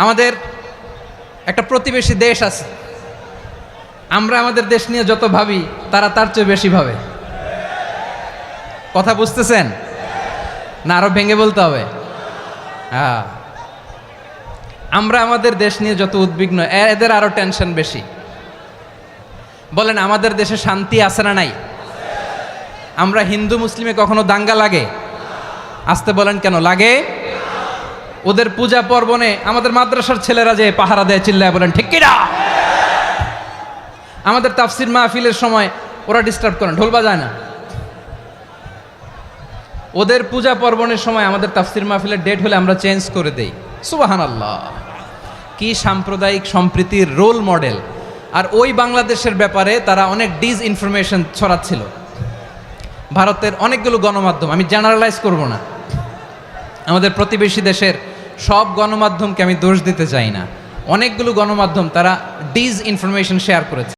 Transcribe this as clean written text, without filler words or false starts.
আমাদের একটা প্রতিবেশী দেশ আছে, আমরা আমাদের দেশ নিয়ে যত ভাবি তারা তার চেয়ে বেশি ভাবে। কথা বুঝতেছেন না? আরো ভেঙে বলতে হবে। হ্যাঁ, আমরা আমাদের দেশ নিয়ে যত উদ্বিগ্ন, এদের আরো টেনশন বেশি। বলেন, আমাদের দেশে শান্তি আছে না নাই? আমরা হিন্দু মুসলিমে কখনো দাঙ্গা লাগে? আসতে বলেন, কেন লাগে? ওদের পূজা পার্বণে আমাদের মাদ্রাসার ছেলেরা যে পাহারা দেয়, চিল্লায় বলেন ঠিক কিনা? আমাদের তাফসির মাহফিলের সময় ওরা ডিস্টার্ব করেন, ঢোল বাজায় না। ওদের পূজা পার্বণের সময় আমাদের তাফসির মাহফিলের ডেট হলে আমরা চেঞ্জ করে দেই। সুবহানাল্লাহ, কি সাম্প্রদায়িক সম্প্রীতির রোল মডেল। আর ওই বাংলাদেশের ব্যাপারে তারা অনেক ডিসইনফরমেশন ছড়াচ্ছিল। ভারতের অনেকগুলো গণমাধ্যম, আমি জেনারেলাইজ করব না, আমাদের প্রতিবেশী দেশের সব গণমাধ্যমকে আমি দোষ দিতে চাই না, অনেকগুলো গণমাধ্যম তারা ডিসইনফরমেশন শেয়ার করেছে।